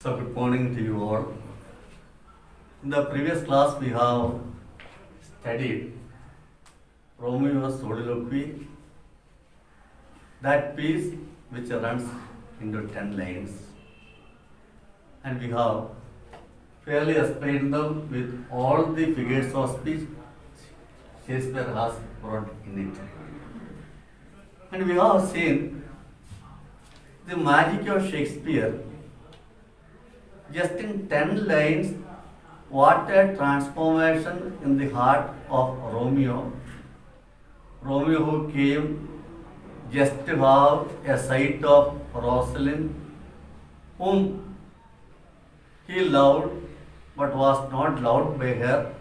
So good morning to you all. In the previous class we have studied Romeo's soliloquy, that piece which runs into 10 lines, and we have fairly explained them with all the figures of speech Shakespeare has brought in it. And we have seen the magic of Shakespeare. Just in 10 lines, what a transformation in the heart of Romeo. Romeo who came just to have a sight of Rosalind, whom he loved but was not loved by her.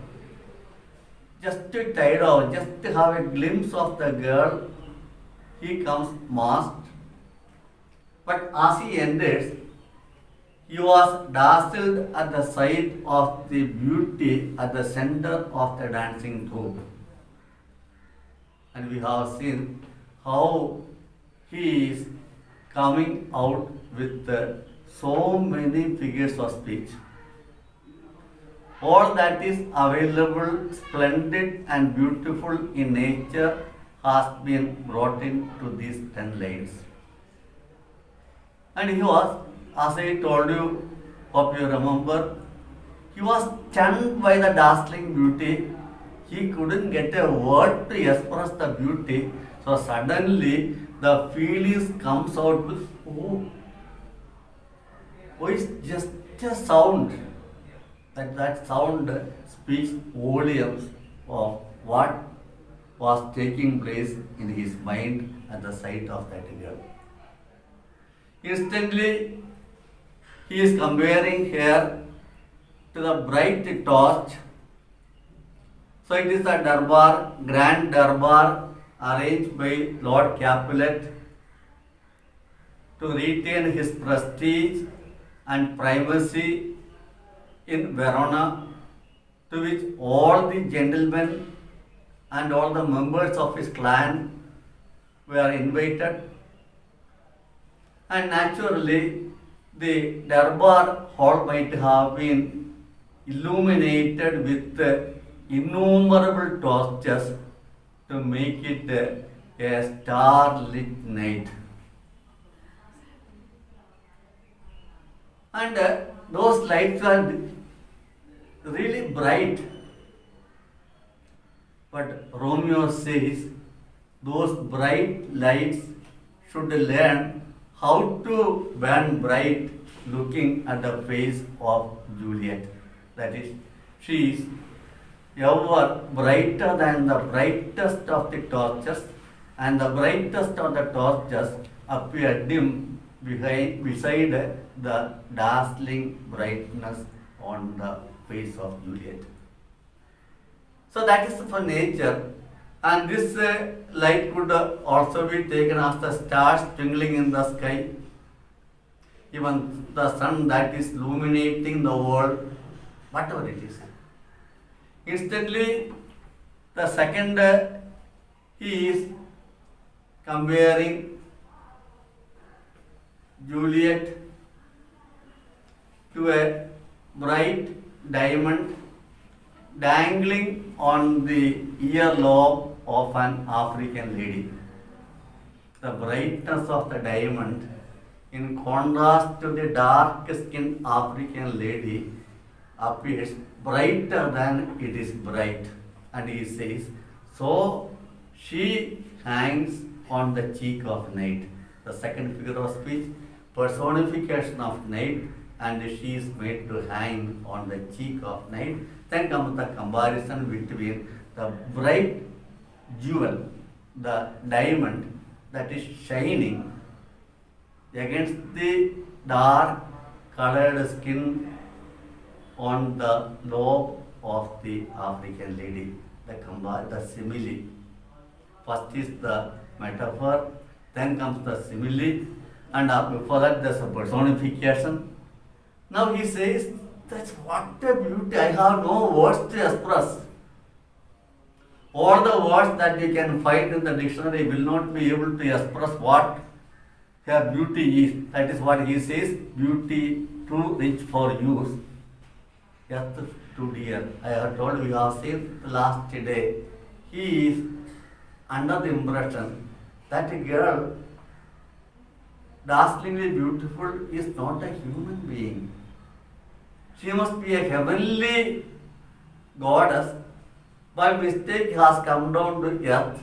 Just to tide over, just to have a glimpse of the girl, he comes masked. But as he enters, he was dazzled at the sight of the beauty at the center of the dancing troupe. And we have seen how he is coming out with so many figures of speech. All that is available, splendid and beautiful in nature, has been brought into these 10 lines. And he was, as I told you, hope you remember, he was stunned by the dazzling beauty. He couldn't get a word to express the beauty. So suddenly the feelings comes out with, oh, it's just a sound. That sound speaks volumes of what was taking place in his mind at the sight of that girl. Instantly, he is comparing her to the bright torch. So it is a darbar, grand darbar arranged by Lord Capulet to retain his prestige and primacy in Verona, to which all the gentlemen and all the members of his clan were invited. And naturally, the Darbar hall might have been illuminated with innumerable torches to make it a star-lit night. And those lights are really bright. But Romeo says those bright lights should learn how to burn bright looking at the face of Juliet. That is, she is ever brighter than the brightest of the torches, and the brightest of the torches appear dim beside the dazzling brightness on the face of Juliet. So that is for nature, and this light could also be taken as the stars twinkling in the sky, even the sun that is illuminating the world, whatever it is. Instantly, the second he is comparing Juliet to a bright diamond dangling on the earlobe of an African lady. The brightness of the diamond, in contrast to the dark-skinned African lady, appears brighter than it is bright. And he says, so she hangs on the cheek of night. The second figure of speech, personification of night, and she is made to hang on the cheek of night. Then comes the comparison between the bright jewel, the diamond that is shining against the dark colored skin on the lobe of the African lady. The simile. First is the metaphor, then comes the simile, and before that there's a personification. Now he says, that's what a beauty, I have no words to express. All the words that you can find in the dictionary will not be able to express what her beauty is. That is what he says, beauty too rich for use, earth to dear. I have told we have seen the last day. He is under the impression that a girl, dazzlingly beautiful, is not a human being. She must be a heavenly goddess. By mistake has come down to earth.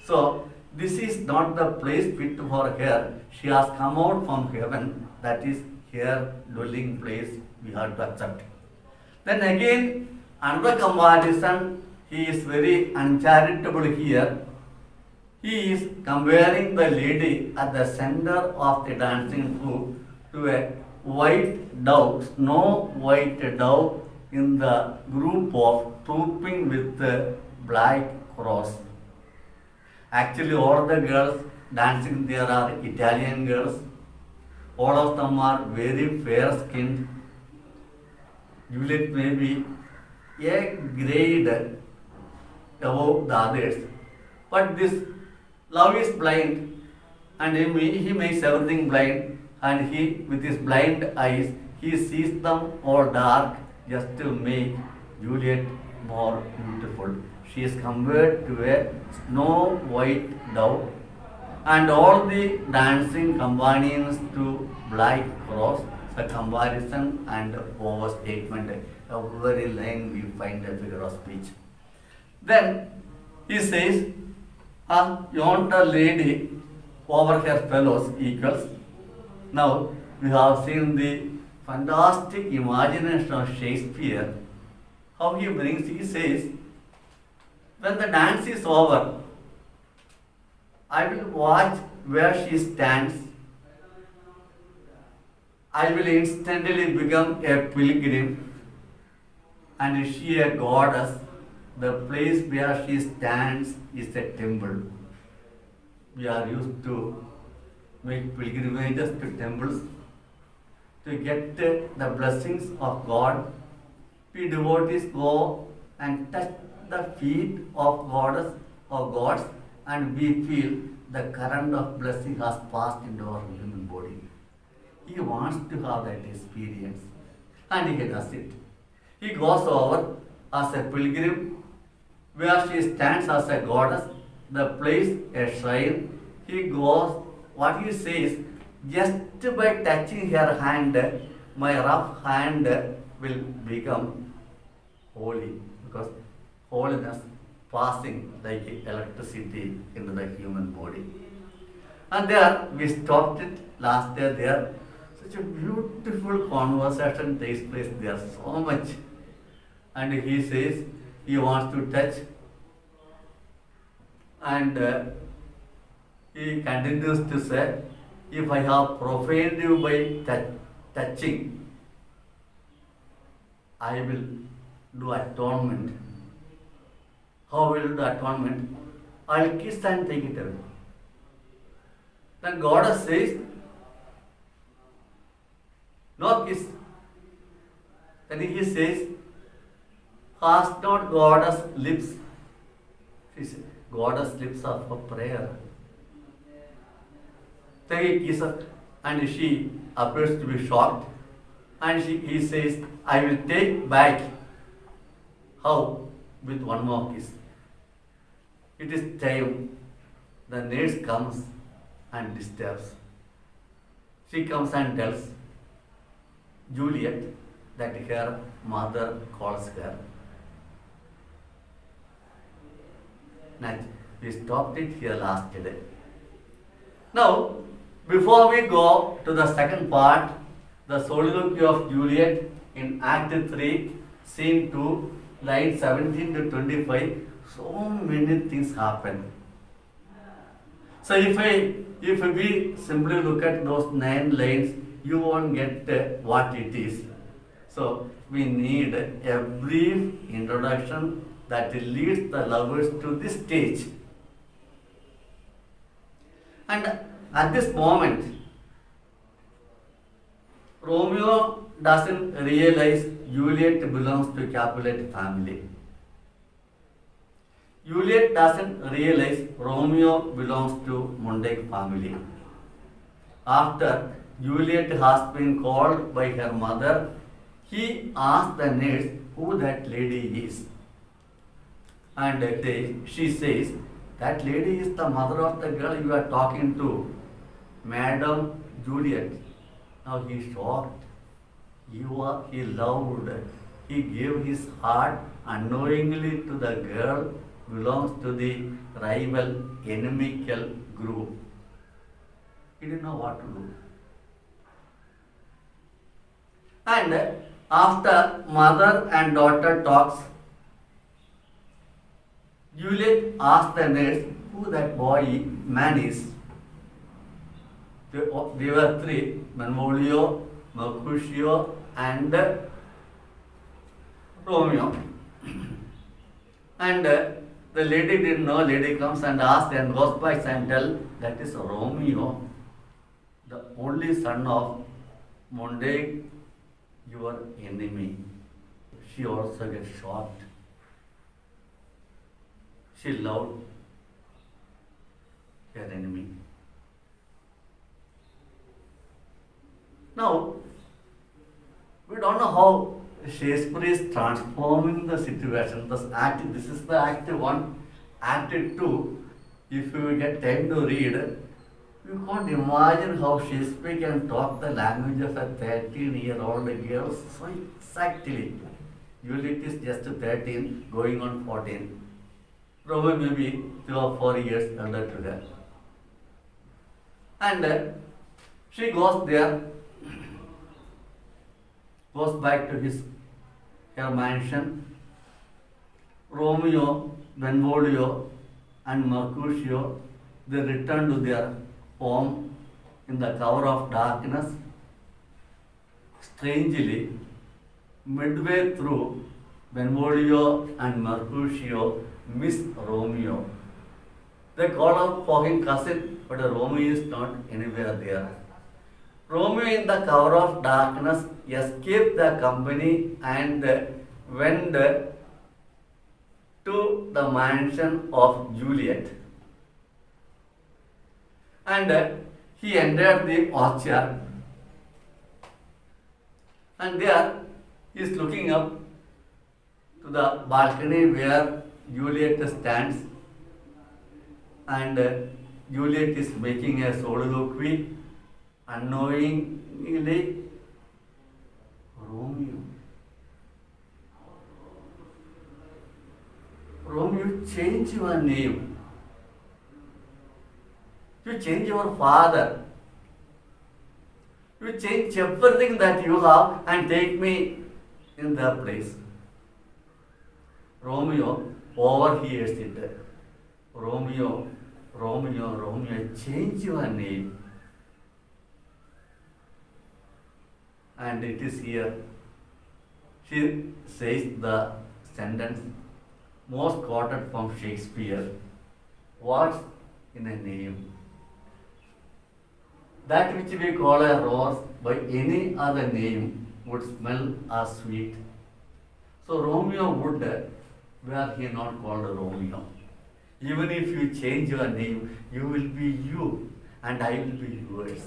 So this is not the place fit for her. She has come out from heaven. That is her dwelling place. We have to accept. Then again, another comparison. He is very uncharitable here. He is comparing the lady at the center of the dancing group to a white dove, snow white dove in the group of trooping with the black cross. Actually, all the girls dancing there are Italian girls. All of them are very fair skinned. Juliet may be a grade above the others. But this love is blind, and he makes everything blind, and he, with his blind eyes, he sees them all dark just to make Juliet more beautiful. She is compared to a snow white dove, and all the dancing companions to black cross. A comparison and overstatement. Every line we find a figure of speech. Then he says, yonder lady over her fellows equals. Now we have seen the fantastic imagination of Shakespeare. How he says, when the dance is over, I will watch where she stands. I will instantly become a pilgrim, and is she a goddess? The place where she stands is a temple. We are used to make pilgrimages to temples to get the blessings of God. We devotees go and touch the feet of goddess or gods, and we feel the current of blessing has passed into our human body. He wants to have that experience, and he does it. He goes over as a pilgrim where she stands as a goddess, the place a shrine. He goes, what he says, just by touching her hand, my rough hand will become holy, because holiness passing like electricity into the human body. And there we stopped it last year there. Such a beautiful conversation takes place there, so much. And he says he wants to touch, and he continues to say, if I have profaned you by touching, I will do atonement. How will do atonement? I will kiss and take it away. Then God says, no kiss. Then he says, has not Goddess lips? He says, Goddess lips are for prayer. Then he kisses, and she appears to be shocked, and he says, I will take back. How? With one more kiss. It is time. The nurse comes and disturbs. She comes and tells Juliet that her mother calls her. Now, we stopped it here last day. Now, before we go to the second part, the soliloquy of Juliet in Act 3, Scene 2, lines 17 to 25, so many things happen. So if we simply look at those 9 lines, you won't get what it is. So we need a brief introduction that leads the lovers to this stage. And at this moment, Romeo doesn't realize Juliet belongs to Capulet family. Juliet doesn't realize Romeo belongs to Montague family. After Juliet has been called by her mother. He asked the nurse who that lady is. And she says, that lady is the mother of the girl you are talking to, Madam Juliet. Now he is shocked. He loved. He gave his heart unknowingly to the girl belongs to the rival inimical group. He didn't know what to do. And after mother and daughter talks, Juliet asked the nurse who that man is. They were three, Benvolio, Mercutio and Romeo. And the lady didn't know, lady comes and asks and goes back and tells that is Romeo, the only son of Monday, your enemy. She also gets shocked. She loved her enemy. Now, we don't know how Shakespeare is transforming the situation. This is the Act 1. Act 2, if you get time to read, you can't imagine how Shakespeare can talk the language of a 13-year-old girl so exactly. Juliet is just 13, going on 14. Probably maybe 3 or 4 years elder to her. And she goes there, goes back to her mansion. Romeo, Benvolio and Mercutio, they return to their home in the cover of darkness. Strangely, midway through, Benvolio and Mercutio miss Romeo. They call out for him cousin, but Romeo is not anywhere there. Romeo, in the cover of darkness, escaped the company and went to the mansion of Juliet. And he entered the orchard. And there he is looking up to the balcony where Juliet stands. And Juliet is making a soliloquy. Unknowingly, Romeo, change your name. You change your father. You change everything that you have and take me in their place. Romeo overhears it. Romeo, change your name. And it is here. She says the sentence most quoted from Shakespeare. What's in a name? That which we call a rose by any other name would smell as sweet. So Romeo would, were he not called Romeo. Even if you change your name, you will be you and I will be yours.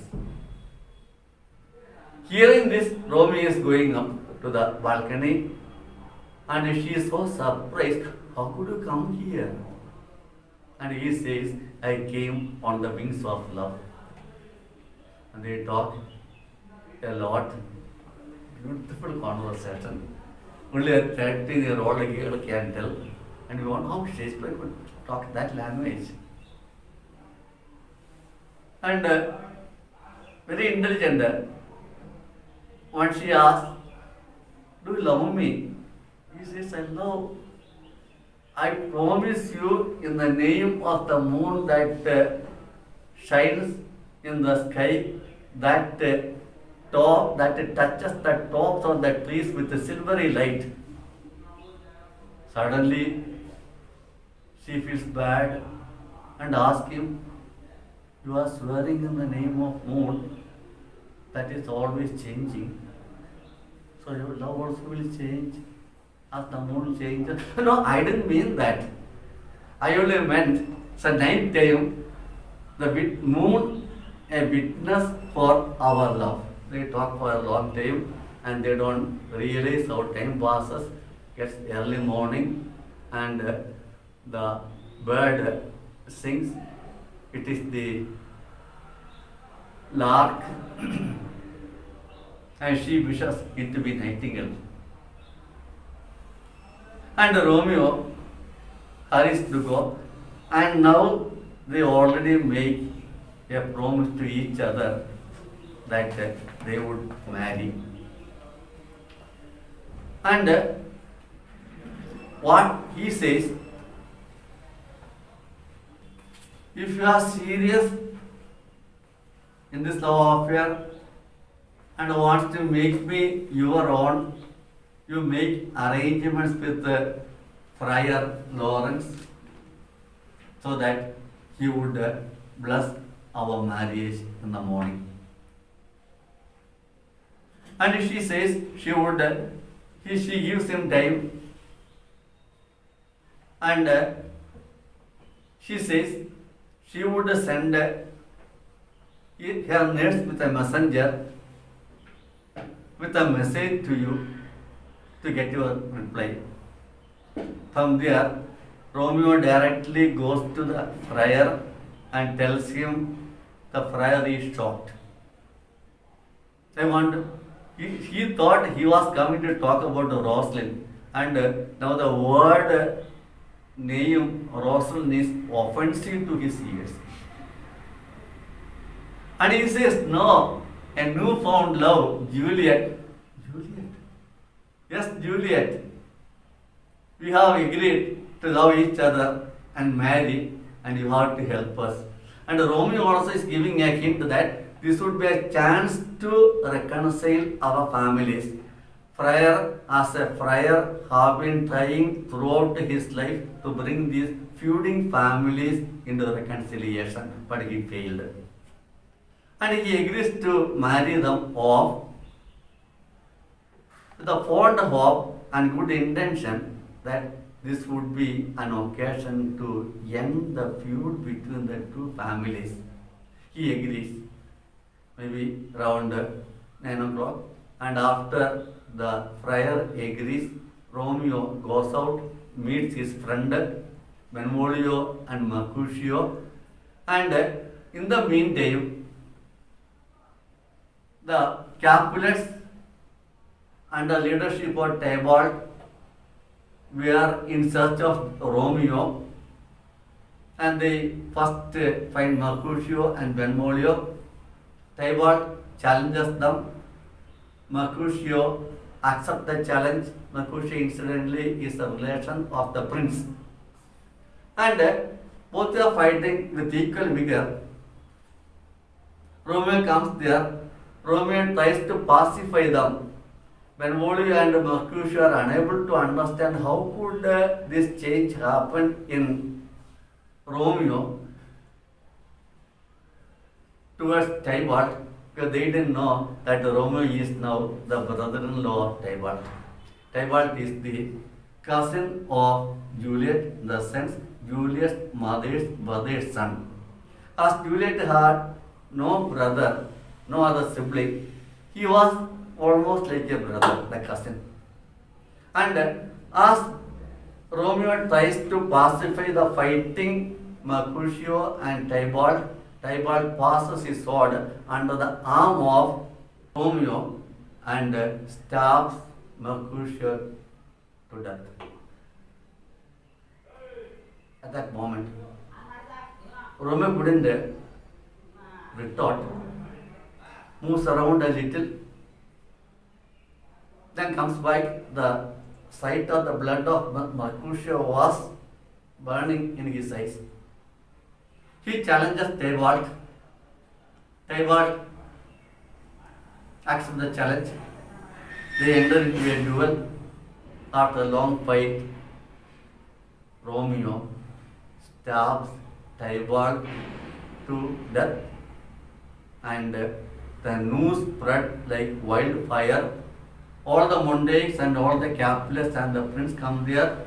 Hearing this, Romeo is going up to the balcony and she is so surprised. How could you come here? And he says, I came on the wings of love. And they talk a lot. Beautiful conversation. Only a 13-year-old girl can tell. And we wonder how Shakespeare could talk that language. And very intelligent. When she asks, do you love me? He says, I love. I promise you in the name of the moon that shines in the sky, that touches the tops of the trees with a silvery light. Suddenly, she feels bad and asks him, you are swearing in the name of moon that is always changing. So your love also will change as the moon changes. No, I didn't mean that. I only meant it's a night time, the moon, a witness for our love. They talk for a long time and they don't realize how time passes. It's early morning and the bird sings. It is the lark and she wishes it to be nightingale. And Romeo hurries to go, and now they already make a promise to each other that they would marry. And what he says, if you are serious in this love affair and wants to make me your own, you make arrangements with Friar Lawrence so that he would bless our marriage in the morning. And she says she would, she gives him time, and she says she would send her nurse with a messenger with a message to you to get your reply. From there, Romeo directly goes to the friar and tells him the friar is shocked. He thought he was coming to talk about Rosalind, and now the word name Rosalind is offensive to his ears. And he says, no, a newfound love, Juliet. Juliet? Yes, Juliet. We have agreed to love each other and marry, and you have to help us. And Romeo also is giving a hint that this would be a chance to reconcile our families. Friar, as a friar, have been trying throughout his life to bring these feuding families into reconciliation, but he failed. And he agrees to marry them off with the fond hope and good intention that this would be an occasion to end the feud between the two families. He agrees, maybe around 9 o'clock, and after the friar agrees, Romeo goes out, meets his friend Benvolio and Mercutio, and in the meantime, the Capulets under leadership of Tybalt were in search of Romeo, and they first find Mercutio and Benvolio. Tybalt challenges them. Mercutio accepts the challenge. Mercutio incidentally is a relation of the prince. And both are fighting with equal vigor. Romeo comes there. Romeo tries to pacify them. Benvolio and Mercutio are unable to understand how could this change happen in Romeo towards Tybalt, because they didn't know that Romeo is now the brother-in-law of Tybalt. Tybalt is the cousin of Juliet, in the sense Juliet's brother's son. As Juliet had no brother, no other sibling, he was almost like a brother, the cousin. And as Romeo tries to pacify the fighting Mercutio and Tybalt, Tybalt passes his sword under the arm of Romeo and stabs Mercutio to death. At that moment, Romeo couldn't retort, moves around a little, then comes back. The sight of the blood of Mercutio was burning in his eyes. He challenges Tybalt. Tybalt accepts the challenge. They enter into a duel. After a long fight, Romeo stabs Tybalt to death, and the news spread like wildfire. All the Mondaics and all the Capulets and the prince come there.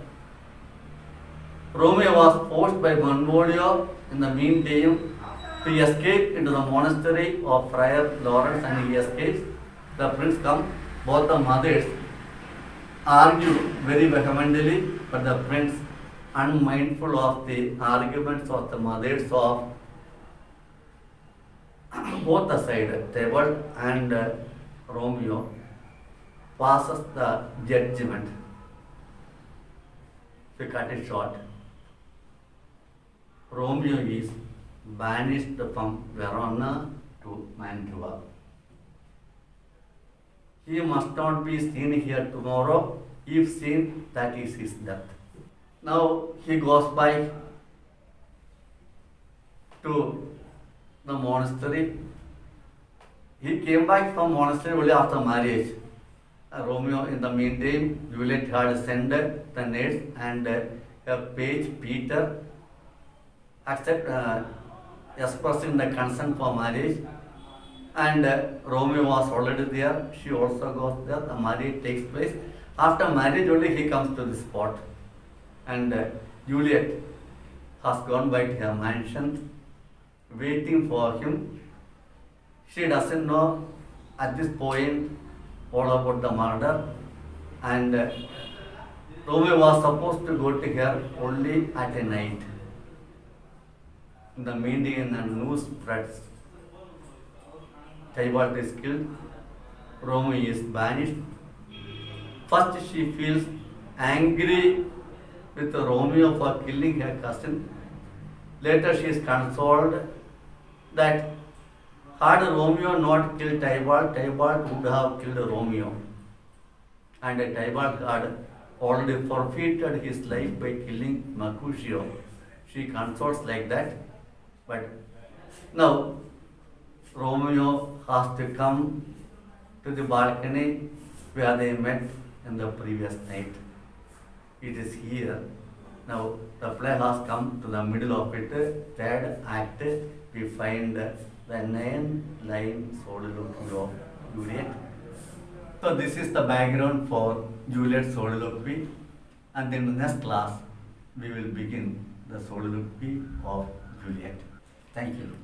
Romeo was forced by Benvolio in the meantime He escaped into the monastery of Friar Lawrence and he escapes. The prince comes. Both the mothers argue very vehemently, but the prince, unmindful of the arguments of the mothers of both the side, Tybalt and Romeo, passes the judgment. To cut it short, Romeo is banished from Verona to Mantua. He must not be seen here tomorrow. If seen, that is his death. Now he goes by to the monastery. He came back from monastery only after marriage. Romeo, in the meantime, Juliet had sent the nurse and a page, Peter, expressing the consent for marriage. And Romeo was already there. She also goes there. The marriage takes place. After marriage only he comes to the spot. And Juliet has gone back to her mansion, waiting for him. She doesn't know at this point all about the murder. And Romeo was supposed to go to her only at a night. In the meantime, the news spreads. Tybalt is killed. Romeo is banished. First, she feels angry with Romeo for killing her cousin. Later, she is consoled that had Romeo not killed Tybalt, Tybalt would have killed Romeo. And Tybalt had already forfeited his life by killing Mercutio. She consoles like that. But now, Romeo has to come to the balcony where they met in the previous night. It is here. Now the play has come to the middle of it. Third act, we find the 9-line soliloquy of Juliet. So this is the background for Juliet's soliloquy, and in the next class we will begin the soliloquy of Juliet. Thank you.